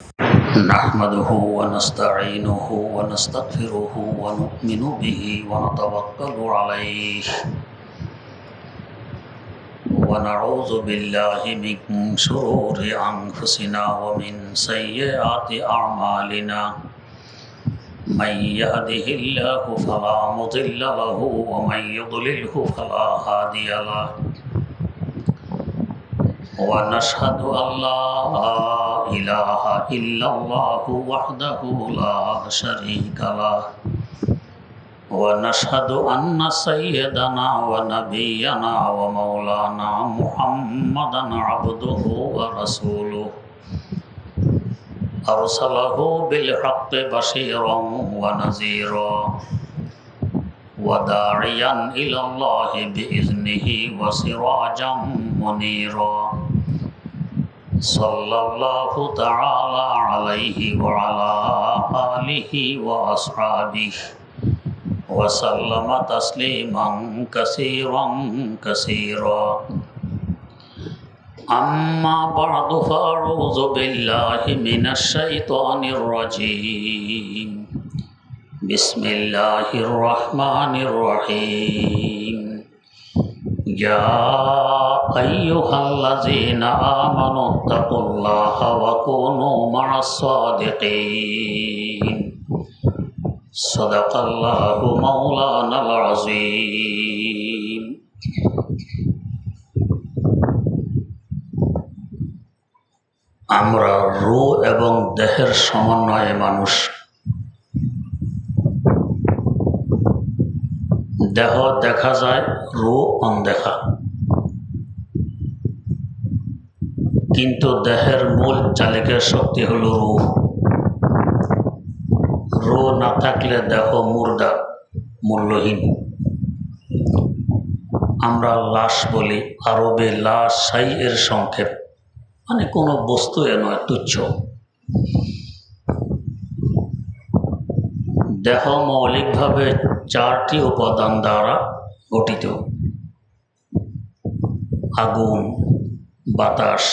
نحمده ونستعينه ونستغفره ونؤمن به ونتوكل عليه ونعوذ بالله من شرور أنفسنا ومن سيئات أعمالنا من يهده الله فلا مضل له ومن يضلله فلا هادي له ونشهد أن لا إله إلا الله وحده لا شريك له ونشهد أن سيدنا ونبينا ومولانا محمدا عبده ورسوله أرسله بالحق بشيرا ونذيرا وداعيا إلى الله بإذنه وسراجا منيرا صلى الله تعالى عليه وعلى آله وأصحابه وسلم تسليما كثيرا كثيرا أما بعد فأعوذ بالله من الشيطان الرجيم بسم الله الرحمن الرحيم يا أيها الذين آمنوا اتقوا الله وكونوا مع الصادقين صدق الله مولانا العظيم আমরা রূহ এবং দেহের সমন্বয়ে মানুষ। দেহ দেখা যায়, রূহ অনদেখা। কিন্তু দেহের মূল চালিকা শক্তি হল রূহ। রূহ না থাকলে দেহ মুর্দা, মূল্যহীন। আমরা লাশ বলি, আরবে লাশ শাই এর সংক্ষেপ, মানে কোনো বস্তু নয়, তুচ্ছ। দেহ মৌলিকভাবে 4টি উপাদান দ্বারা গঠিত: আগুন, বাতাস,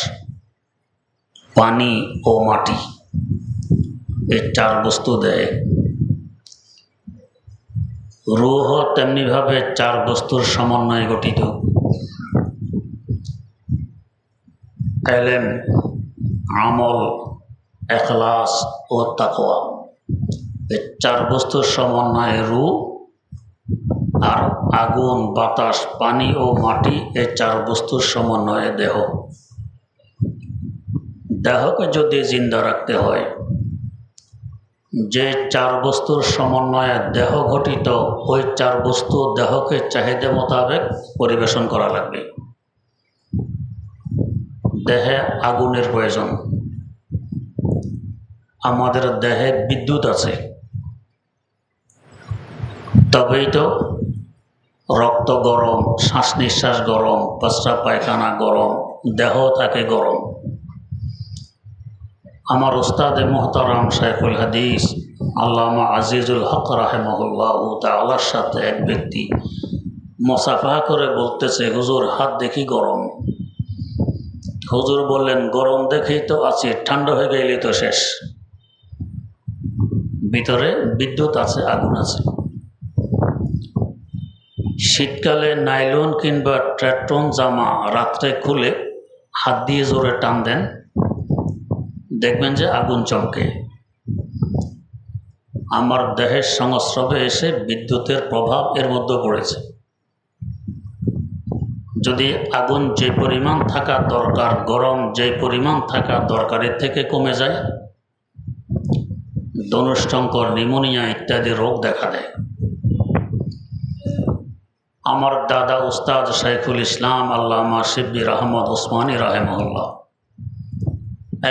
পানি ও মাটি। এই 4 বস্তু দেয়। রূহ তেমনিভাবে 4 বস্তুর সমন্বয়ে গঠিত: ইলম, আমল, ইখলাস ও তাকওয়া। এই 4 বস্তুর সমন্বয়ে রূহ। আর আগুন, বাতাস, পানি ও মাটি, এই 4 বস্তুর সমন্বয়ে দেহ। দেহকে যদি জিন্দা রাখতে হয়, যে 4 বস্তুর সমন্বয়ে দেহ গঠিত, ওই 4 বস্তু দেহকে চাহিদা মোতাবেক পরিবেশন করা লাগবে। দেহে আগুনের প্রয়োজন। আমাদের দেহে বিদ্যুৎ আছে, তবেই তো রক্ত গরম, শ্বাস নিঃশ্বাস গরম, প্রস্রাব পায়খানা গরম, দেহ থাকে গরম। আমার উস্তাদে মুহতারাম শাইখুল হাদিস আল্লামা আজিজুল হক রাহিমাহুল্লাহ তাআলার সাথে এক ব্যক্তি মুসাফাহা করে বলতেছে, হুজুর হাত দেখি গরম। হুজুর বললেন, গরম দেখেই তো আছি, ঠান্ডা হয়ে গেলে তো শেষ। ভিতরে বিদ্যুৎ আছে, আগুন আছে। শীতকালে নাইলন কিংবা ট্রেটন জামা রাত্রে খুলে হাত দিয়ে জোরে টান দেন, দেখবেন যে আগুন চমকে। আমার দেহের সংস্রবে এসে বিদ্যুতের প্রভাব এর মধ্যে পড়েছে। যদি আগুন যে পরিমাণ থাকা দরকার, গরম যে পরিমাণ থাকা দরকার, এর থেকে কমে যায়, ধনুষ্টঙ্কর, নিউমোনিয়া ইত্যাদি রোগ দেখা দেয়। আমার দাদা উস্তাদ শাইখুল ইসলাম আল্লামা শিব্বির আহমদ ওসমানী রাহিমাহুল্লাহ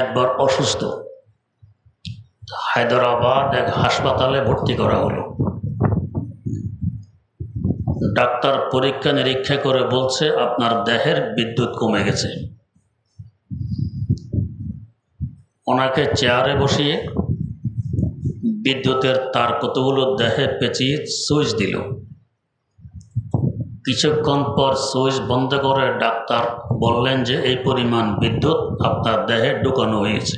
একবার অসুস্থ, হায়দ্রাবাদ এক হাসপাতালে ভর্তি করা হলো। ডাক্তার পরীক্ষা নিরীক্ষা করে বলছে, আপনার দেহের বিদ্যুৎ কমে গেছে। ওনাকে চেয়ারে বসিয়ে বিদ্যুতের তার কতগুলো দেহে পেঁচিয়ে সুইচ দিল। কিছুক্ষণ পর সুইচ বন্ধ করে ডাক্তার বললেন যে এই পরিমাণ বিদ্যুৎ আপনার দেহে ঢুকানো হয়েছে।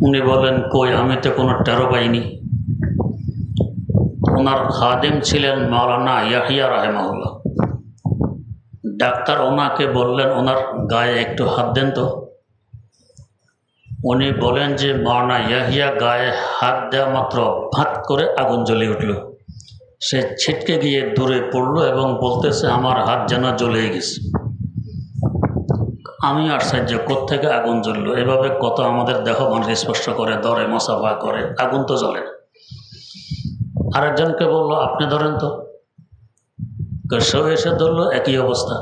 উনি বলেন, কই, আমি তো কোনো টেরো পাইনি। ওনার খাদেম ছিলেন মাওলানা ইয়াহিয়া রাহেমাহুল্লাহ। ডাক্তার ওনাকে বললেন, ওনার গায়ে একটু হাত দেন তো। উনি বলেন যে মাওলানা ইয়াহিয়া গায়ে হাত দেওয়া মাত্র ভাত করে আগুন জ্বলে উঠল। সে ছিটকে গিয়ে দূরে পড়লো এবং বলতেছে, আমার হাত যেন জ্বলে গেছে। আমি আশ্চর্য, কোত্থেকে আগুন জ্বললো? এভাবে কত আমাদের দেহ মানুষ স্পর্শ করে, ধরে, মোসাফা করে, আগুন তো জ্বলে না। আরেকজনকে বললো, আপনি ধরেন তো। সেও এসে ধরলো, একই অবস্থা।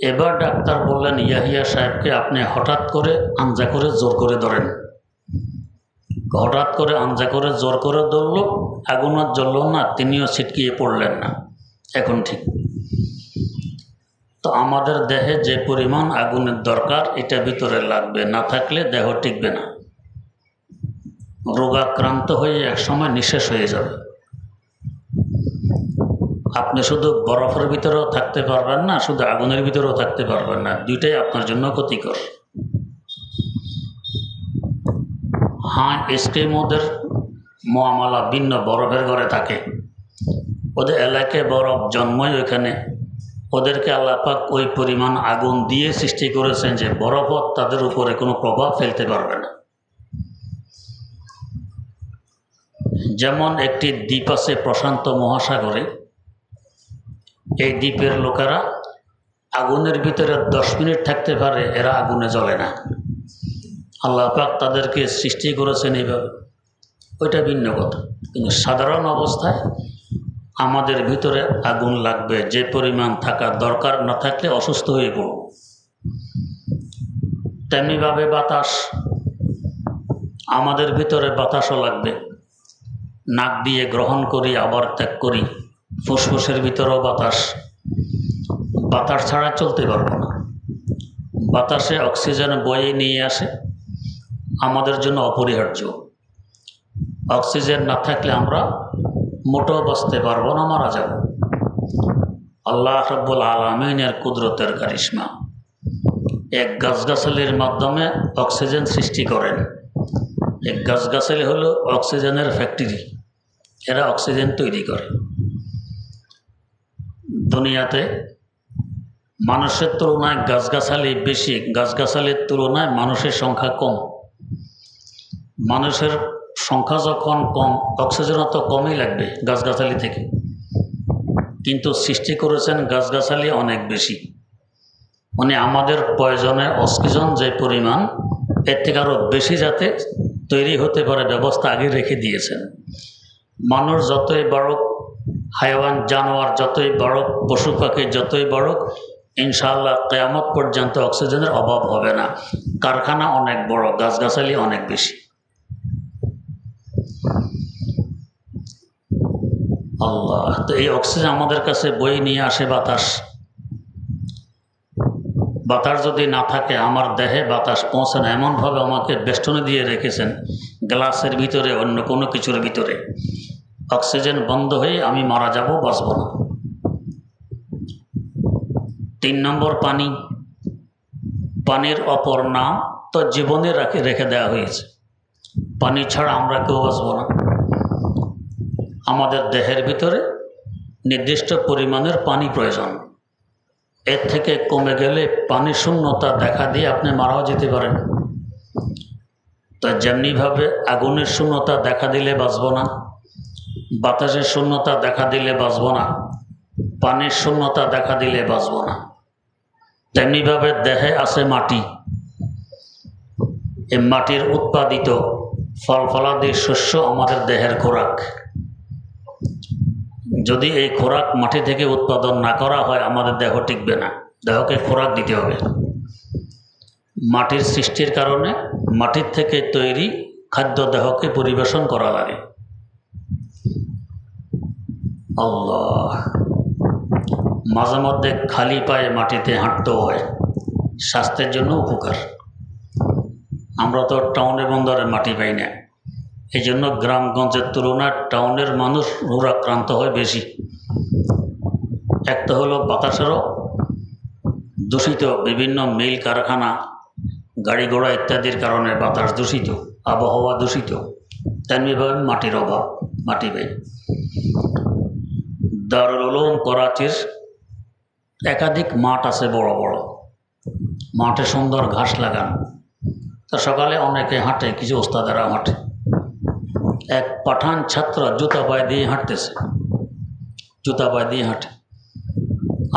এবার ডাক্তার বললেন ইয়াহিয়া সাহেবকে, আপনি হঠাৎ করে আঞ্জা করে জোর করে ধরেন। হঠাৎ করে আঞ্জা করে জোর করে ধরলো, আগুন আর জ্বলল না, তিনিও ছিটকিয়ে পড়লেন না। এখন ঠিক। তো আমাদের দেহে যে পরিমাণ আগুনের দরকার, এটা ভিতরে লাগবে, না থাকলে দেহ টিকবে না। রোগাক্রান্ত হয়ে একসময় নিঃশেষ হয়ে যাবে। আপনি শুধু বরফের ভিতরেও থাকতে পারবেন না, শুধু আগুনের ভিতরেও থাকতে পারবেন না, দুইটাই আপনার জন্য ক্ষতিকর। হ্যাঁ, এস্কিমোদের মুআমালা ভিন্ন, বরফের ঘরে থাকে, ওদের এলাকায় বরফ জন্মই ওইখানে। ওদেরকে আল্লাহ পাক ওই পরিমাণ আগুন দিয়ে সৃষ্টি করেছেন যে বরফও তাদের উপরে কোনো প্রভাব ফেলতে পারবে না। যেমন একটি দ্বীপ আছে প্রশান্ত মহাসাগরে, এই দ্বীপের লোকেরা আগুনের ভিতরে 10 মিনিট থাকতে পারে, এরা আগুনে জ্বলে না। আল্লাহ পাক তাদেরকে সৃষ্টি করেছেন এইভাবে, ওইটা ভিন্ন কথা। কিন্তু সাধারণ অবস্থায় আমাদের ভিতরে আগুন লাগবে, যে পরিমাণ থাকা দরকার, না থাকলে অসুস্থ হয়ে পড়ব। তেমনিভাবে বাতাস, আমাদের ভিতরে বাতাসও লাগবে। নাক দিয়ে গ্রহণ করি, আবার ত্যাগ করি। ফুসফুসের ভিতরেও বাতাস, বাতাস ছাড়া চলতে পারবো না। বাতাসে অক্সিজেন বয়ে নিয়ে আসে, আমাদের জন্য অপরিহার্য। অক্সিজেন না থাকলে আমরা মোটেও বাঁচতে পারবো না, মারা যাব। আল্লাহ রাব্বুল আলামিনের কুদরতের কারিশমা। এক গাছগাছালির মাধ্যমে অক্সিজেন সৃষ্টি করেন। এক গাছগাছালি হলো অক্সিজেনের ফ্যাক্টরি, এরা অক্সিজেন তৈরি করে। দুনিয়াতে মানুষের তুলনায় গাছগাছালি বেশি, গাছগাছালির তুলনায় মানুষের সংখ্যা কম। মানুষের সংখ্যা যখন কম, অক্সিজেনও তো কমই লাগবে গাছগাছালি থেকে, কিন্তু সৃষ্টি করেছেন গাছগাছালি অনেক বেশি। মানে আমাদের প্রয়োজনে অক্সিজেন যে পরিমাণ, এর থেকে আরও বেশি যাতে তৈরি হতে পারে ব্যবস্থা আগে রেখে দিয়েছেন। মানুষ যতই বাড়ুক, হায়াওয়ান জানোয়ার যতই বাড়ুক, পশু পাখি যতই বাড়ুক, ইনশাআল্লাহ কিয়ামত পর্যন্ত অক্সিজেনের অভাব হবে না। কারখানা অনেক বড়, গাছগাছালি অনেক বেশি। আল্লাহ, তো এই অক্সিজেন আমাদের কাছে বয়ে নিয়ে আসে বাতাস। বাতাস যদি না থাকে, আমার দেহে বাতাস পৌঁছে না। এমনভাবে আমাকে বেষ্টনে দিয়ে রেখেছেন, গ্লাসের ভিতরে, অন্য কোনো কিছুর ভিতরে। অক্সিজেন বন্ধ হয়ে আমি মারা যাব, বাঁচব না। 3 নম্বর পানি। পানির অপর নাম তো জীবনে রেখে দেওয়া হয়েছে। পানি ছাড়া আমরা কেউ বাঁচব না। আমাদের দেহের ভিতরে নির্দিষ্ট পরিমাণের পানি প্রয়োজন। এর থেকে কমে গেলে পানি শূন্যতা দেখা দিয়ে আপনি মারাও যেতে পারেন। তো যেমনিভাবে আগুনের শূন্যতা দেখা দিলে বাঁচব না, বাতাসের শূন্যতা দেখা দিলে বাঁচব না, পানির শূন্যতা দেখা দিলে বাঁচব না। তেমনিভাবে দেহে আছে মাটি। এই মাটির উৎপাদিত ফল ফলাদি শস্য আমাদের দেহের খোরাক। যদি এই খোরাক মাটি থেকে উৎপাদন না করা হয়, আমাদের দেহ টিকবে না। দেহকে খোরাক দিতে হবে। মাটির সৃষ্টির কারণে মাটির থেকে তৈরি খাদ্য দেহকে পরিবেশন করা লাগে। আল্লাহ, মাঝে মধ্যে খালি পায়ে মাটিতে হাঁটতেও হয়, স্বাস্থ্যের জন্য উপকার। আমরা তো টাউনে বন্দরে মাটি পাই না, এই জন্য গ্রামগঞ্জের তুলনায় টাউনের মানুষ রোগাক্রান্ত হয় বেশি। একটা হলো বাতাসেরও দূষিত, বিভিন্ন মিল কারখানা, গাড়ি ঘোড়া ইত্যাদির কারণে বাতাস দূষিত, আবহাওয়া দূষিত, তেমনিভাবে মাটির অভাব, মাটি ব্যয়। দারুল উলুম করাচির একাধিক মাঠ আছে, বড় বড় মাঠে সুন্দর ঘাস লাগানো। তা সকালে অনেকে হাঁটে, কিছু ওস্তাদেরা হাঁটে। এক পাঠান ছাত্র জুতা পায়ে দিয়ে হাঁটতেছে, জুতা পায়ে দিয়ে হাঁটে।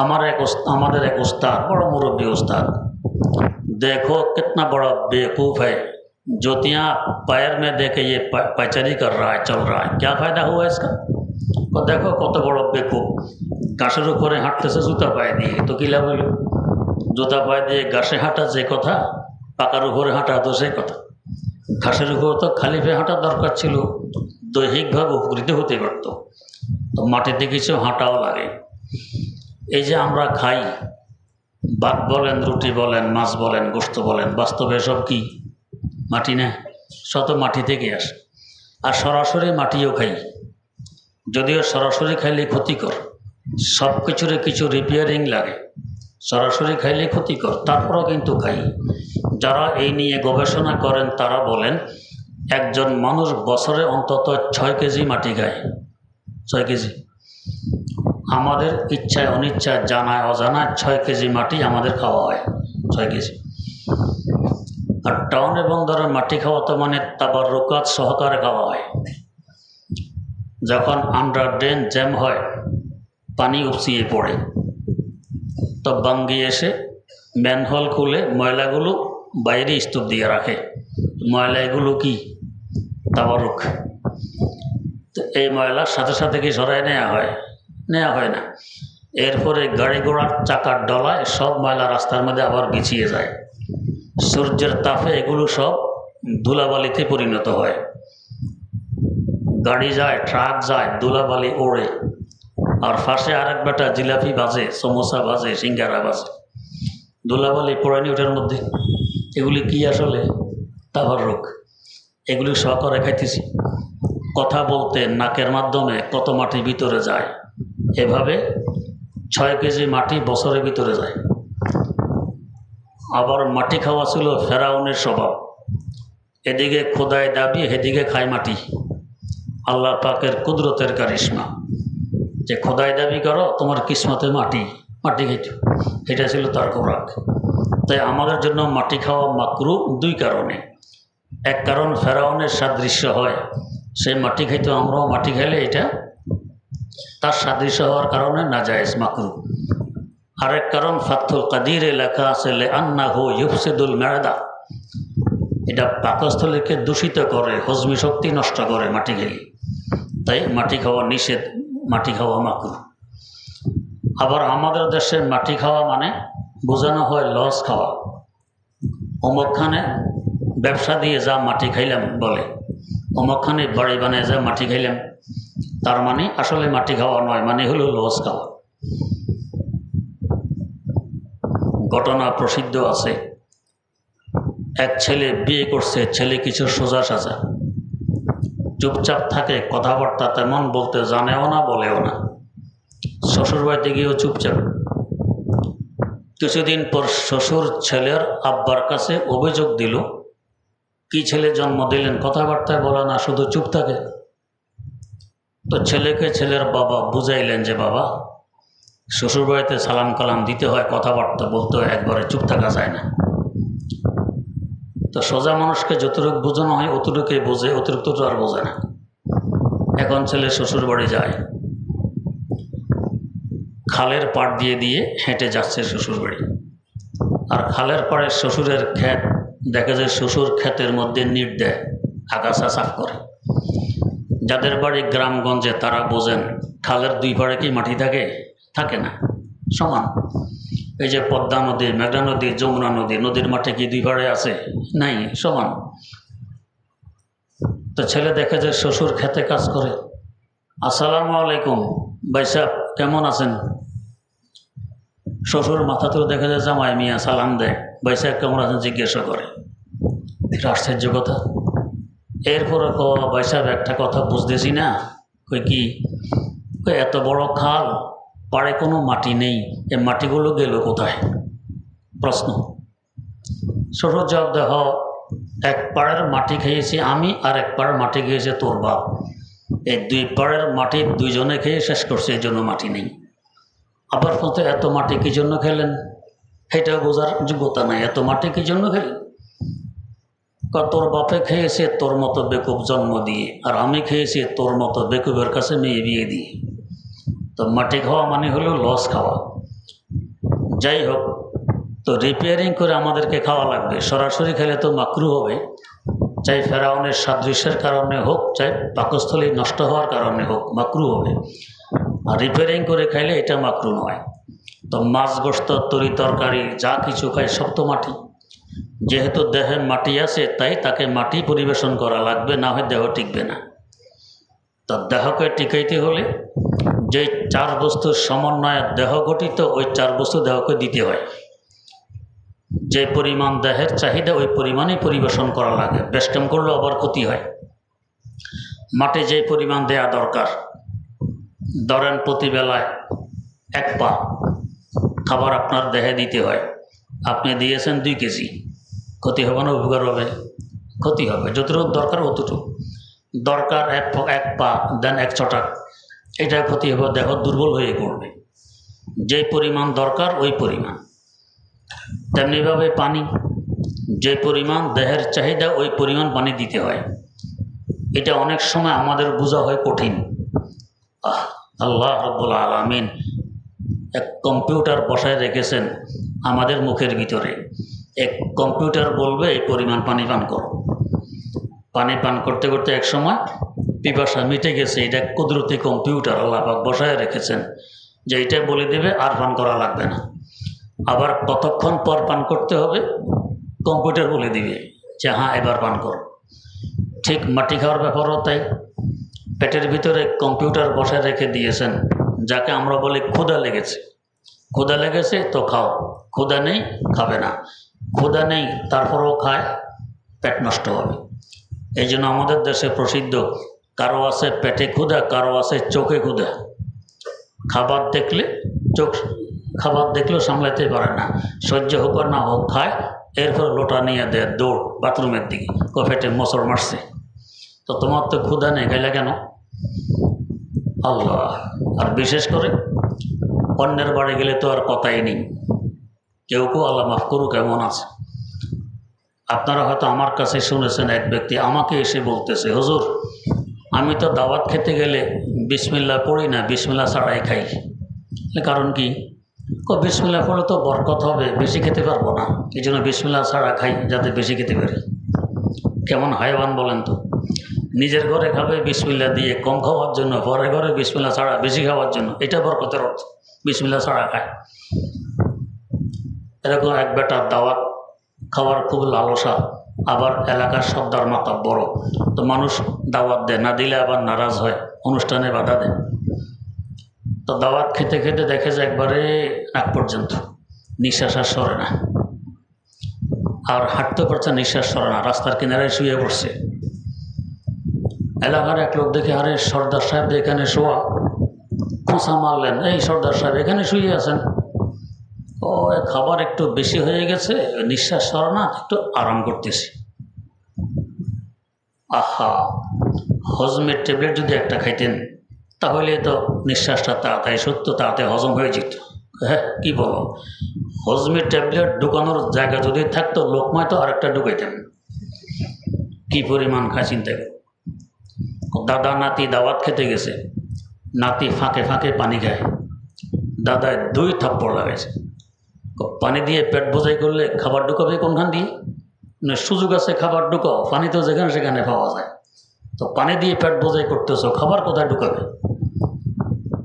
আমাদের এক उस्ताद, बड़ा मुरब्बी उस्ताद, देखो कितना बड़ा बेवकूफ़ है, जूतियाँ पैर में दे के ये पैचरी कर रहा है, चल रहा है, क्या फ़ायदा हुआ इसका। तो देखो कत बड़ बेवकूफ़, घासेर ऊपरे हाँटतेছে জুতা পায়ে দিয়ে, তো কী লাভ হইল? জুতা পায়ে দিয়ে ঘাসে হাঁটা যে কথা, পাকার উপরে হাঁটা তো সেই কথা। ঘাসের উপর তো খালি পায়ে হাঁটার দরকার ছিল, দৈহিকভাবে উপকৃত হতে পারত। তো মাটিতে কিছু হাঁটাও লাগে। এই যে আমরা খাই, ভাত বলেন, রুটি বলেন, মাছ বলেন, গোশত বলেন, বাস্তবে সব কি মাটি না? শত মাটি থেকে আসে। আর সরাসরি মাটিও খাই, যদিও সরাসরি খাইলে ক্ষতিকর, সব কিছুরে কিছু রিপেয়ারিং লাগে, সরাসরি খাইলে ক্ষতিকর, তারপরেও কিন্তু খাই। যারা এই নিয়ে গবেষণা করেন তারা বলেন একজন মানুষ বছরে অন্তত 6 কেজি মাটি খায়, 6 কেজি। আমাদের ইচ্ছায় অনিচ্ছায়, জানায় অজানায় 6 কেজি মাটি আমাদের খাওয়া হয়, 6 কেজি। আর টাউনে বন্দরের মাটি খাওয়া তো মানে তাবাররুকাত সহকারে খাওয়া হয়। যখন আন্ডার ড্রেন জ্যাম হয়, পানি উপচিয়ে পড়ে, তো বাঙ্গি এসে ম্যানহোল খুলে ময়লাগুলো বাইরে স্তূপ দিয়ে রাখে। ময়লা এগুলো কি তাবারুক। তো এই ময়লার সাথে সাথে কি সরাই নেওয়া হয়? নেওয়া হয় না। এরপরে গাড়ি ঘোড়ার চাকার ডলায় সব ময়লা রাস্তার মধ্যে আবার বিছিয়ে যায়। সূর্যের তাপে এগুলো সব ধুলাবালিতে পরিণত হয়। গাড়ি যায়, ট্রাক যায়, ধুলাবালি ওড়ে। আর পাশে আরেক বেটা জিলাপি বাজে, সমোসা বাজে, সিঙ্গারা বাজে, ধুলাবালি পড়েনি ওটার মধ্যে। এগুলি কি আসলে তাবাররুক। এগুলি সহকারে খাইতেছি। কথা বলতে নাকের মাধ্যমে কত মাটি ভিতরে যায়, এভাবে 6 কেজি মাটি বছরের ভিতরে যায়। আবার মাটি খাওয়া ছিল ফেরাউনের স্বভাব। এদিকে খোদায় দাবি, এদিকে খায় মাটি। আল্লাহ পাকের কুদরতের কারিশমা যে খোদায় দাবি করো, তোমার কিসমতে মাটি, মাটি খাইত। এটা ছিল তার খোরাক। তাই আমাদের জন্য মাটি খাওয়া মাকরুহ 2 কারণে। এক কারণ ফেরাউনের সাদৃশ্য হয়, সে মাটি খাইতো, আমরাও মাটি খাইলে এটা তার সাদৃশ্য হওয়ার কারণে নাজায়েজ, মাকরুহ। আরেক কারণ ফাথুল কাদিরে লেখা আছে লিআন্নাহু ইউফসিদুল মা'দা, এটা পাকস্থলীকে দূষিত করে, হজমি শক্তি নষ্ট করে মাটি খেলে। তাই মাটি খাওয়া নিষেধ, মাটি খাওয়া মাকরুহ। আবার আমাদের দেশে মাটি খাওয়া মানে বোঝানো হয় লস খাওয়া। অমুকখানে ব্যবসা দিয়ে যা মাটি খাইলাম বলে, অমুকখানে বাড়ি বানায় যা মাটি খাইলাম, তার মানে আসলে মাটি খাওয়া নয়, মানে হলো লস খাওয়া। ঘটনা প্রসিদ্ধ আছে, এক ছেলে বিয়ে করছে, ছেলে কিছু সোজা সাজা, চুপচাপ থাকে, কথাবার্তা তেমন বলতে জানেও না, বলেও না। শ্বশুর বাড়িতে গিয়েও চুপচাপ। কিছুদিন পর শ্বশুর ছেলের আব্বার কাছে অভিযোগ দিল, কি ছেলে জন্ম দিলেন, কথাবার্তায় বলে না, শুধু চুপ থাকে। তো ছেলেকে ছেলের বাবা বুঝাইলেন যে বাবা, শ্বশুর বাড়িতে সালাম কালাম দিতে হয়, কথাবার্তা বলতে হয়, একবারে চুপ থাকা যায় না। তো সোজা মানুষকে যতটুকু বোঝানো হয় অতটুকুই বোঝে, অতিরিক্ত তো আর বোঝে না। এখন ছেলে শ্বশুর বাড়ি যায়, খালের পাড় দিয়ে দিয়ে হেঁটে যাচ্ছে শ্বশুর বাড়ি। আর খালের পাড়ে শ্বশুরের ক্ষেত, দেখে যে শ্বশুর ক্ষেতের মধ্যে নিট দেয়, আগাছা সাফ করে। যাদের বাড়ি গ্রামগঞ্জে তারা বোঝেন, খালের 2 পাড়ে কি মাটি থাকে? থাকে না, সমান। এই যে পদ্মা নদী, মেঘনা নদী, যমুনা নদী, নদীর মাঠে কি 2 পাড়ে আছে? নাই, সমান। তো ছেলে দেখে যে শ্বশুর খেতে কাজ করে। আসসালামু আলাইকুম ভাই সাহেব, কেমন আছেন? শ্বশুর মাথা তুলে দেখে যে জামাই মিয়া সালাম দেয়, ভাই সাহেব কেমন আছেন জিজ্ঞাসা করে। এটা আশ্চর্য কথা। এরপরে ভাই সাহেব একটা কথা বুঝতেছি না। কই কি? এত বড় খাল, পাড়ে কোনো মাটি নেই, এ মাটিগুলো গেল কোথায়? প্রশ্ন। শ্বশুর জবাব দেহ, এক পাড়ের মাটি খেয়েছি আমি, আর এক পাড়ের মাটি খেয়েছে তোর বাপ। এই দুই পাড়ের মাটি দুইজনে খেয়ে শেষ করছে, এই জন্য মাটি নেই। আবার বলতে, এত মাটি কী জন্য খেলেন? সেটাও বোঝার যোগ্যতা নাই, এত মাটি কী জন্য খেলেন? তোর বাপে খেয়েছে তোর মতো বেকুব জন্ম দিয়ে, আর আমি খেয়েছি তোর মতো বেকুবের কাছে মেয়ে বিয়ে দিয়ে। তো মাটি খাওয়া মানে হলো লস খাওয়া। যাই হোক, তো রিপেয়ারিং করে আমাদেরকে খাওয়া লাগবে। সরাসরি খেলে তো মাকরু হবে, চাই ফেরাউনের সাদৃশ্যের কারণে হোক, চাই পাকস্থলী নষ্ট হওয়ার কারণে হোক, মাকরু হবে। আর রিপেয়ারিং করে খাইলে এটা মাকরু নয়। তো মাছ, গোশত, তরি তরকারি যা কিছু খাই সব তো মাটি। যেহেতু দেহে মাটি আছে, তাই তাকে মাটি পরিবেশন করা লাগবে, না হয় দেহ টিকবে না। তো দেহকে টিকাইতে হলে যে চার বস্তুর সমন্বয়ে দেহ গঠিত, ওই চার বস্তু দেহকে দিতে হয়। যে পরিমাণ দেহের চাহিদা ওই পরিমাণে পরিবেশন করা লাগে, বেশ কম করলেও আবার ক্ষতি হয়। মাটি যে পরিমাণ দেয়া দরকার, ধরেন প্রতিবেলায় এক পা খাবার আপনার দেহে দিতে হয়, আপনি দিয়েছেন 2 কেজি, ক্ষতি হবে না উপকার হবে? ক্ষতি হবে। যতটুকু দরকার অতটুকু দরকার, এক পা দেন 1 ছটাক, এটা ক্ষতি হবে, দেহ দুর্বল হয়ে পড়বে। যে পরিমাণ দরকার ওই পরিমাণ। তেমনিভাবে পানি, যে পরিমাণ দেহের চাহিদা ওই পরিমাণ পানি দিতে হয়। এটা অনেক সময় আমাদের বোঝা হয় কঠিন। আল্লাহ রাব্বুল আলামিন এক কম্পিউটার বসায় রেখেছেন আমাদের মুখের ভিতরে। এক কম্পিউটার বলবে এই পরিমাণ পানি পান করো। পানি পান করতে করতে এক সময় পিপাসা মিটে গেছে। এটা কুদরতি কম্পিউটার আল্লাহ পাক বসায় রেখেছেন যে এটা বলে দেবে আর পান করা লাগবে না। আবার কতক্ষণ পর পান করতে হবে কম্পিউটার বলে দিবে যে হ্যাঁ এবার পান করো। ঠিক মাটি খাওয়ার ব্যাপারও তাই। পেটের ভিতরে কম্পিউটার বসায় রেখে দিয়েছেন, যাকে আমরা বলি ক্ষুধা লেগেছে। ক্ষুধা লেগেছে তো খাও, ক্ষুধা নেই খাবে না, ক্ষুধা নেই তারপরেও খায়, পেট নষ্ট হবে। এই জন্য আমাদের দেশে প্রসিদ্ধ, কারো আছে পেটে ক্ষুধা, কারো আছে চোখে ক্ষুধা। খাবার দেখলেও সামলাতে পারে না, সহ্য হোক আর না হোক খায়, এরপর লোটা নিয়ে দেয় দৌড় বাথরুমের দিকে, পেটে মোচড় মারছে। তো তোমার তো ক্ষুধা নেই, খাইলা কেন? আল্লাহ। আর বিশেষ করে অন্যের বাড়ি গেলে তো আর কথাই নেই। কেউ আল্লাহ মাফ করুক এমন আছে। আপনারা হয়তো আমার কাছে শুনেছেন, এক ব্যক্তি আমাকে এসে বলতেছে, হুজুর আমি তো দাওয়াত খেতে গেলে বিসমিল্লাহ পড়ি না, বিসমিল্লাহ ছাড়াই খাই। কারণ কি? বিসমিল্লাহ পড়লে তো বরকত হবে, বেশি খেতে পারবো না, এই জন্য বিসমিল্লাহ ছাড়া খাই যাতে বেশি খেতে পারি। কেমন হায়ওয়ান বলেন তো? নিজের ঘরে খাবে বিসমিল্লাহ দিয়ে কম খাওয়ার জন্য, পরের ঘরে বিসমিল্লাহ ছাড়া বেশি খাওয়ার জন্য, এটা বরকতের অর্থ। বিসমিল্লাহ ছাড়া খায়। এরকম এক বেটার দাওয়াত খাওয়ার খুব লালসা, আবার এলাকার সর্দার মাতা বড়, তো মানুষ দাওয়াত দেয়, না দিলে আবার নারাজ হয়, অনুষ্ঠানে বাধা দেয়। তো দাওয়াত খেতে খেতে দেখে যে একবারে নাক পর্যন্ত নিঃশ্বাস আর সরে না, আর হাঁটতে পারছে, নিঃশ্বাস সরে না, রাস্তার কিনারায় শুয়ে পড়ছে। এলাকার এক লোক দেখে, আরে সর্দার সাহেব এখানে শোয়া, খোঁচা মারলেন, এই সর্দার সাহেব এখানে শুয়ে আছেন। ও খাবার একটু বেশি হয়ে গেছে, নিঃশ্বাস সরে না, একটু আরাম করতেছি। আহা, হজমের ট্যাবলেট যদি একটা খাইতেন তাহলে তো নিঃশ্বাসটা তাড়াতাড়ি সত্য তাড়াতাড়ি হজম হয়ে যেত। হ্যাঁ, কী বলো, হজমের ট্যাবলেট ঢুকানোর জায়গা যদি থাকতো লোকমায় তো আরেকটা ঢুকাইতেন। কী পরিমাণ খায় চিন্তা করো। দাদা নাতি দাওয়াত খেতে গেছে, নাতি ফাঁকে ফাঁকে পানি খায়, দাদায় 2 থাপ্পড় লাগাইছে। পানি দিয়ে পেট বোঝাই করলে খাবার ঢুকাবে কোনখান দিয়ে? না, সুযোগ আছে খাবার ঢুকাও, পানি তো যেখানে সেখানে পাওয়া যায়। তো পানি দিয়ে পেট বোঝাই করতেছ, খাবার কোথায় ঢুকাবে?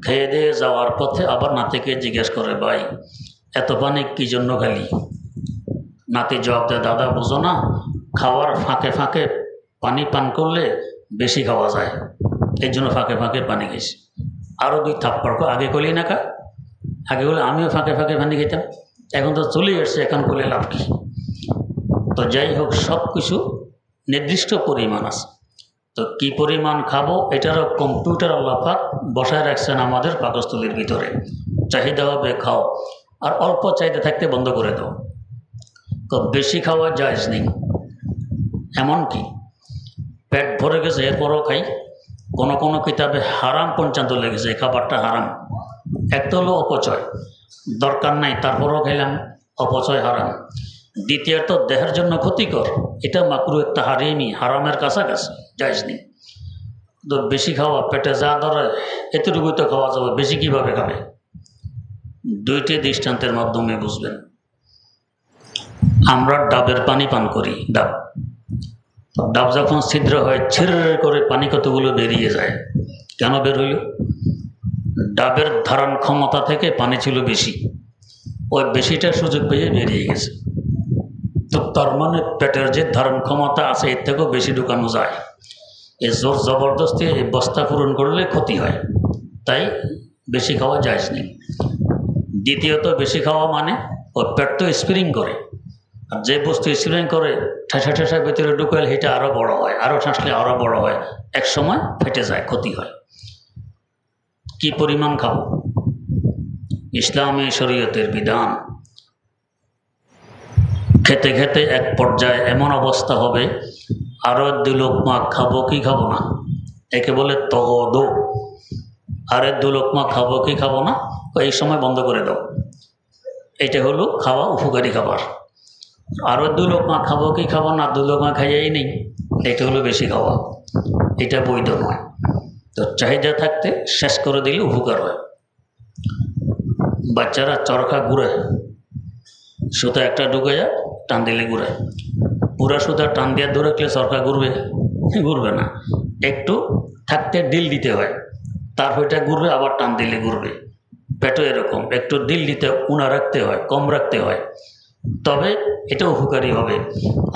খেয়ে দিয়ে যাওয়ার পথে আবার নাতিকে জিজ্ঞেস করে, ভাই এত পানি কী জন্য খালি? নাতি জবাব দেয়, দাদা বুঝো না, খাওয়ার ফাঁকে ফাঁকে পানি পান করলে বেশি খাওয়া যায়, এই জন্য ফাঁকে ফাঁকে পানি খাইছি। আরও 2 থাপ্পড়। আগে করলি না কা? আগে বলে আমিও ফাঁকে ফাঁকে পানি খেতাম, এখন তো চলে এসছে, এখন করলে লাভ কি? তো যাই হোক, সব কিছু নির্দিষ্ট পরিমাণ আছে। তো কী পরিমাণ খাবো এটারও কম্পিউটার আল্লাহ পাক বসায় রাখছেন আমাদের পাকস্থলীর ভিতরে। চাহিদা হবে খাও, আর অল্প চাহিদা থাকতে বন্ধ করে দাও। বেশি খাওয়া জায়েজ নেই। এমনকি পেট ভরে গেছে এরপরও খাই, কোনো কোনো কিতাবে হারাম পর্যন্ত লেগেছে, এই খাবারটা হারাম। এক তো হলো অপচয়, দরকার নাই তারপরও খেলাম, অপচয় হারাম। দ্বিতীয়ত দেহের জন্য ক্ষতিকর, এটা মাকরুহ তাহরিমি, হারামের কাছাকাছি, জায়েজ নেই। তো বেশি খাওয়া, পেটে যা ধরে এতটুকুই তো খাওয়া যাবে, বেশি কীভাবে খাবে? দুইটি দৃষ্টান্তের মাধ্যমে বুঝবেন। আমরা ডাবের পানি পান করি, ডাব ডাব যখন ছিদ্র হয় ছির করে পানি কতগুলো বেরিয়ে যায়। কেন বের হইল? ডাবের ধারণ ক্ষমতা থেকে পানি ছিল বেশি, ওই বেশিটা সুযোগ পেয়ে বেরিয়ে গেছে। তো তার মানে পেটের যে ধারণ ক্ষমতা আছে এর থেকেও বেশি ঢুকানো যায়। এই জোর জবরদস্তি এই বস্তা পূরণ করলে ক্ষতি হয়, তাই বেশি খাওয়া জায়েজ নেই। দ্বিতীয়ত বেশি খাওয়া মানে ওই পেট তো স্প্রিং করে, আর যে বস্তু স্প্রিং করে ঠেসা ঠেসা ভেতরে ঢুকালে সেটা আরও বড় হয়, আরও ঠাসলে আরও বড় হয়, এক সময় ফেটে যায়, ক্ষতি হয়। কি পরিমাণ খাবো? ইসলামী শরীয়তের বিধান, খেতে খেতে এক পর্যায়ে এমন অবস্থা হবে আরও 2 লোকমা খাবো কি খাবো না, একে বলে তগদো। আরে 2 লোকমা খাবো কি খাবো না, এই সময় বন্ধ করে দাও। এটা হলো খাওয়া উপকারী খাবার। আরও 2 লোকমা খাবো কি খাবো না, 2 লোকমা খাইয়াই নেই, এটা হলো বেশি খাওয়া, এটা বৈধ নয়। তো চাহিদা থাকতে শেষ করে দিলে উপকার হয়। বাচ্চারা চরখা ঘুরে, সুতা একটা ঢুকাইয়া টান দিলে ঘুরে, পুরা সুতা টান দিয়ে ধরে রাখলে চরখা ঘুরবে? ঘুরবে না। একটু থাকতে ডিল দিতে হয়, তারপর এটা ঘুরবে, আবার টান দিলে ঘুরবে। পেটও এরকম, একটু ডিল দিতে উনা রাখতে হয়, কম রাখতে হয়, তবে এটা উপকারী হবে।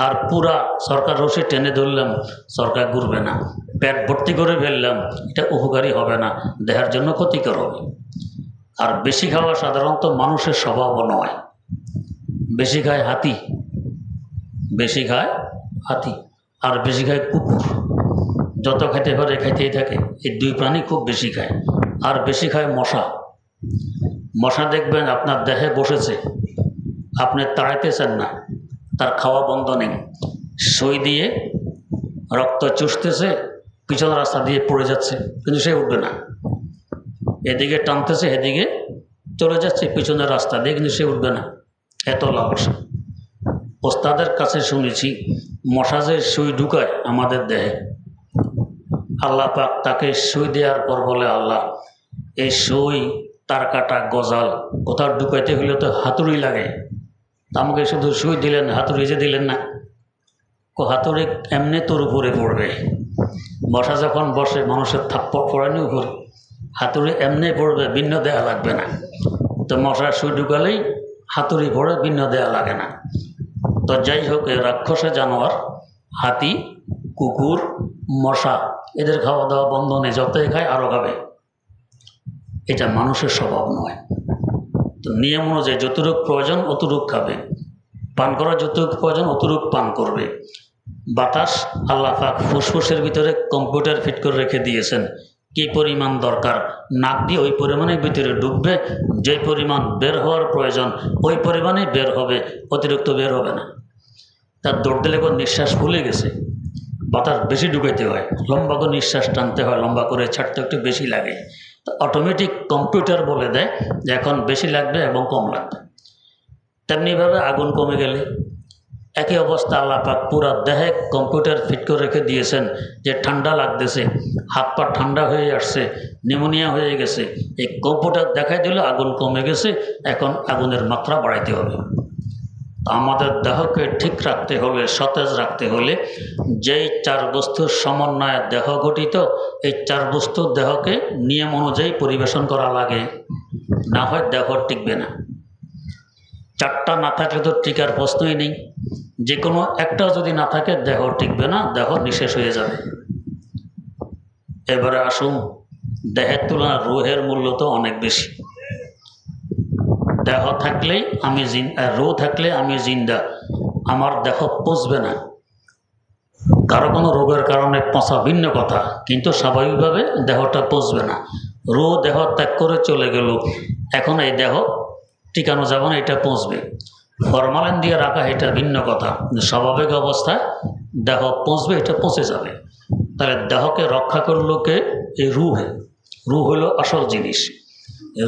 আর পুরা সরকার রশি টেনে ধরলাম, সরকার ঘুরবে না। পেট ভর্তি করে ফেললাম, এটা উপকারী হবে না, দেহের জন্য ক্ষতিকর হবে। আর বেশি খাওয়া সাধারণত মানুষের স্বভাবও নয়। বেশি খায় হাতি, বেশি খায় হাতি, আর বেশি খায় কুকুর। যত খেতে পারে খাইতেই থাকে, এই 2 প্রাণী খুব বেশি খায়। আর বেশি খায় মশা। মশা দেখবেন আপনার দেহে বসেছে, আপনি তাড়াইতেছেন না, তার খাওয়া বন্ধ নেই, সই দিয়ে রক্ত চুষতেছে, পিছনের রাস্তা দিয়ে পড়ে যাচ্ছে, কিন্তু সে উঠবে না। এদিকে টানতেছে, এদিকে চলে যাচ্ছে পিছনের রাস্তা দিয়ে, কিন্তু সে উঠবে না, এত লালস। ওস্তাদের কাছে শুনেছি মশা যে সুই ঢুকায় আমাদের দেহে, আল্লাহ পাক তাকে সুই দেওয়ার পর বলে, আল্লাহ এই সুই, তার কাটা, গজাল কোথাও ঢুকাইতে হলে তো হাতুড়ি লাগে, আমাকে শুধু সুই দিলেন, হাতুড়ি যে দিলেন না। হাতুড়ি এমনি তোর উপরে পড়বে। মশা যখন বসে মানুষের থাপ্পড় পড়েনি উপরে, হাতুড়ি এমনি পড়বে, ভিন্ন দেয়া লাগবে না। তো মশার সুই ঢুকালেই হাতুড়ি পড়ে, ভিন্ন দেয়া লাগে না। তো যাই হোক, রাক্ষসে জানোয়ার, হাতি, কুকুর, মশা, এদের খাওয়া দাওয়া বন্ধ নেই, যতই খায় আরও খাবে। এটা মানুষের স্বভাব নয়। তো নিয়ম অনুযায়ী যতটুক প্রয়োজন অতটুক খাবে, পান করা যতটুক প্রয়োজন অতটুক পান করবে। বাতাস আল্লাহ পাক ফুসফুসের ভিতরে কম্পিউটার ফিট করে রেখে দিয়েছেন, কি পরিমাণ দরকার নাক দিয়ে ওই পরিমাণের ভিতরে ঢুকবে, যে পরিমাণ বের হওয়ার প্রয়োজন ওই পরিমাণেই বের হবে, অতিরিক্ত বের হবে না। তার দৌড় দিলে কোনো নিঃশ্বাস ফুলে গেছে, বাতাস বেশি ঢুকাইতে হয়, লম্বা করে নিঃশ্বাস টানতে হয়, লম্বা করে ছাড়তে একটু বেশি লাগে। তো অটোমেটিক কম্পিউটার বলে দেয় যে এখন বেশি লাগবে এবং কম লাগবে। তেমনিভাবে আগুন কমে গেলে একই অবস্থা আল্লাহ পাক পুরা দেহে কম্পিউটার ফিট করে রেখে দিয়েছেন, যে ঠান্ডা লাগতেছে, হাত পা ঠান্ডা হয়ে আসছে, নিউমোনিয়া হয়ে গেছে, এই কম্পিউটার দেখাই দিল আগুন কমে গেছে, এখন আগুনের মাত্রা বাড়াইতে হবে। আমাদের দেহকে ঠিক রাখতে হলে, সতেজ রাখতে হলে যেই 4 বস্তুর সমন্বয়ে দেহ গঠিত, এই 4 বস্তুর দেহকে নিয়ম অনুযায়ী পরিবেশন করা লাগে, না হয় দেহ টিকবে না। 4টা না থাকলে তো টিকার প্রশ্নই নেই। যে কোনো একটা যদি না থাকে দেহ টিকবে না, দেহ নিঃশেষ হয়ে যাবে। এবারে আসুন, দেহের তুলনায় রুহের মূল্য তো অনেক বেশি। দেহ থাকলেই আমি রুহ থাকলে আমি জিন্দা, আমার দেহ পচবে না। কারো কোনো রোগের কারণে পচা ভিন্ন কথা, কিন্তু স্বাভাবিকভাবে দেহটা পচবে না। রুহ দেহ ত্যাগ করে চলে গেল, এখন এই দেহ টিকানো যাবে না, এটা পচবে। ফরমালিন দিয়ে রাখা এটা ভিন্ন কথা, স্বাভাবিক অবস্থায় দেহ পচবে, এটা পচে যাবে। তাহলে দেহকে রক্ষা করলো কে? এই রুহে। রুহ হলো আসল জিনিস।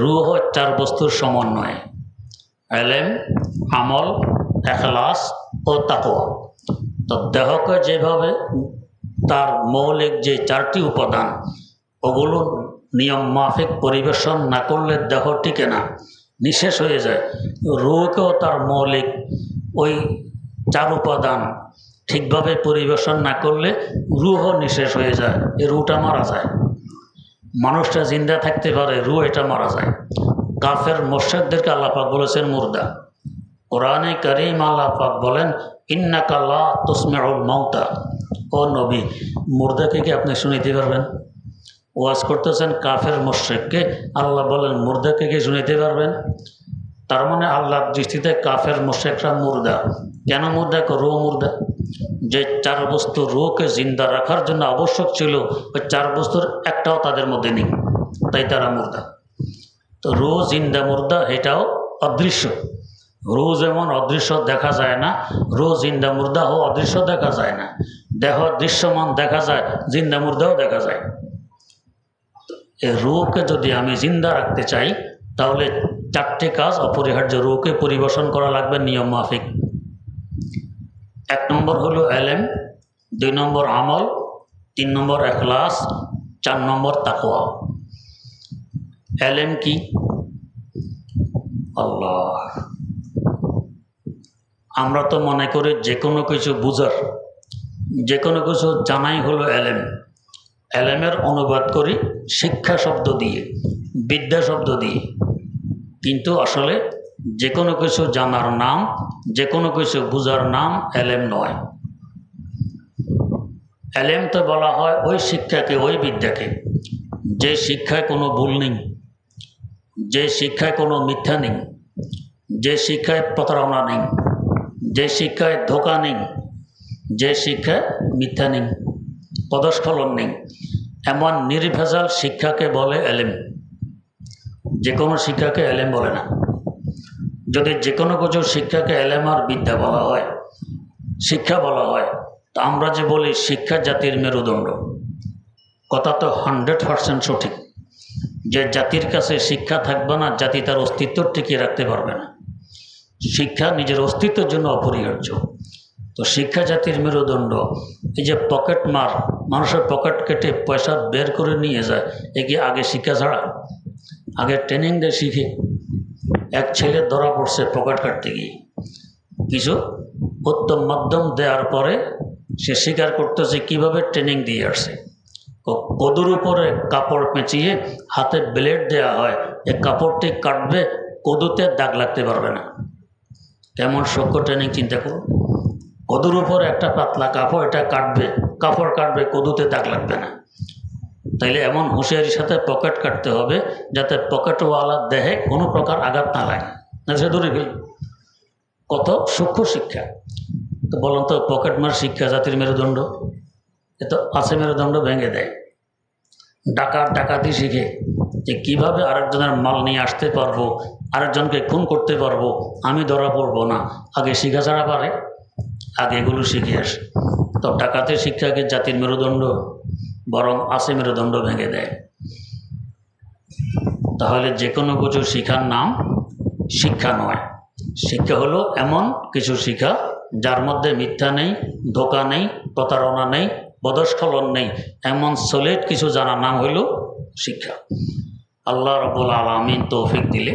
রুহ হয় 4 বস্তুর সমন্বয়ে: ইলম, আমল, ইখলাস ও তাকওয়া। তো দেহকে যেভাবে তার মৌলিক যে 4টি উপাদান, ওগুলো নিয়ম মাফিক পরিবেশন না করলে দেহ টিকে না, নিঃশেষ হয়ে যায়। রুহকেও তার মৌলিক ওই 4 উপাদান ঠিকভাবে পরিবেশন না করলে রুহ নিঃশেষ হয়ে যায়, এই রুহটা মারা যায়। মানুষটা জিন্দা থাকতে পারে, রুহ এটা মারা যায়। কাফের মুশরিকদেরকে আল্লাহ পাক বলেছেন মুর্দা। কোরআনে কারীম আল্লাহ পাক বলেন, ইন্নাকা লা তুসমিউল মাউতা। ও নবী, মুর্দাকে কি আপনি শুনাইতে পারবেন? ওয়াজ করতেছেন কাফের মুশরিককে, আল্লাহ বলেন মুর্দাকে কি শুনাইতে পারবেন? তার মানে আল্লাহর দৃষ্টিতে কাফের মুশরিকরা মুর্দা। কেন মুর্দা? রুহ মুর্দা। যে 4 বস্তু রুহকে জিন্দা রাখার জন্য আবশ্যক ছিল, ওই 4 বস্তুর একটাও তাদের মধ্যে নেই, তাই তারা মুর্দা। তো রুহ জিন্দা মুর্দা এটাও অদৃশ্য। রুহ যেমন অদৃশ্য দেখা যায় না, রুহ জিন্দা মুর্দা ও অদৃশ্য দেখা যায় না। দেহ দৃশ্যমান দেখা যায়, জিন্দা মুর্দাও দেখা যায়। এই রুহকে যদি আমি জিন্দা রাখতে চাই, তাহলে 4টে কাজ অপরিহার্য। রুহকে পরিবেশন করা লাগবে নিয়ম মাফিক। 1 নম্বর হলো ইলম, 2 নম্বর আমল, 3 নম্বর ইখলাস, 4 নম্বর তাকওয়া। ইলম কি? আল্লাহ, আমরা তো মনে করি যে কোনো কিছু বুঝার, যে কোনো কিছু জানাই হলো ইলম। ইলমের অনুবাদ করি শিক্ষা শব্দ দিয়ে, বিদ্যা শব্দ দিয়ে, কিন্তু আসলে যে কোনো কিছু জানার নাম, যে কোনো কিছু বুঝার নাম ইলম নয়। ইলম তো বলা হয় ওই শিক্ষাকে, ওই বিদ্যাকে যে শিক্ষায় কোনো ভুল নেই, যে শিক্ষায় কোনো মিথ্যা নেই, যে শিক্ষায় প্রতারণা নেই, যে শিক্ষায় ধোঁকা নেই, যে শিক্ষায় মিথ্যা নেই, পদস্খলন নেই, এমন নির্ভেজাল শিক্ষাকে বলে ইলম। যে কোনো শিক্ষাকে ইলম বলে না। যদি যে কোনো কিছু শিক্ষাকে ইলম আর বিদ্যা বলা হয়, শিক্ষা বলা হয়, তো আমরা যে বলি শিক্ষা জাতির মেরুদণ্ড, কথা তো 100% সঠিক। যে জাতির কাছে শিক্ষা থাকবে না, জাতি তার অস্তিত্ব টিকিয়ে রাখতে পারবে না। শিক্ষা নিজের অস্তিত্বের জন্য অপরিহার্য। তো শিক্ষা জাতির মেরুদণ্ড। এই যে পকেট মার, মানুষের পকেট কেটে পয়সা বের করে নিয়ে যায়, এ কি আগে শিক্ষা ছাড়া? আগে ট্রেনিং দিয়ে শিখে। এক ছেলে ধরা পড়ছে পকেট কাটতে গিয়ে, কিছু উত্তম মাধ্যম দেওয়ার পরে সে স্বীকার করতেছে কীভাবে ট্রেনিং দিয়ে আসছে। কদুর উপরে কাপড় পেঁচিয়ে হাতে ব্লেড দেওয়া হয়, এই কাপড়টি কাটবে, কদুতে দাগ লাগতে পারবে না। কেমন সূক্ষ্ম ট্রেনিং চিন্তা করুন। কদুর উপরে একটা পাতলা কাপড়, এটা কাটবে, কাপড় কাটবে, কদুতে দাগ লাগবে না। তাইলে এমন হুঁশিয়ারির সাথে পকেট কাটতে হবে যাতে পকেটওয়ালা দেহে কোনো প্রকার আঘাত না লাগে, না সে ধরে ফেলবে। কত সূক্ষ্ম শিক্ষা। তো বলুন তো, পকেট মার শিক্ষা জাতির মেরুদণ্ড, এ তো আছে মেরুদণ্ড ভেঙে দেয়। ডাকাতি শিখে যে কীভাবে আরেকজনের মাল নিয়ে আসতে পারবো, আরেকজনকে খুন করতে পারবো, আমি ধরা পড়বো না, আগে শিখা ছাড়া পারে, আগে এগুলো শিখে আসে। তো ডাকাতের শিক্ষাকে জাতির মেরুদণ্ড, বরং আছে মেরুদণ্ড ভেঙে দেয়। তাহলে যে কোনো কিছু শিখার নাম শিক্ষা নয়। শিক্ষা হলো এমন কিছু শিক্ষা যার মধ্যে মিথ্যা নেই, ধোঁকা নেই, প্রতারণা নেই, বদস্খলন নেই, এমন সলিড কিছু জানার নাম হইল শিক্ষা। আল্লাহ রাব্বুল আলামিন তৌফিক দিলে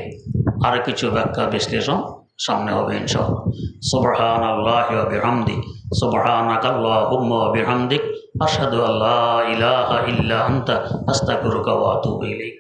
আর কিছু ব্যাখ্যা বিশ্লেষণ সামনে হবে ইনশাআল্লাহ। সুবহানাল্লাহি ওয়া বিহামদি, সুবহানাকাল্লাহুম্মা ওয়া বিহামদিক, আশহাদু আল্লা ইলাহা ইল্লা আনতা, আস্তাগফিরুকা ওয়া আতুবু ইলাইক।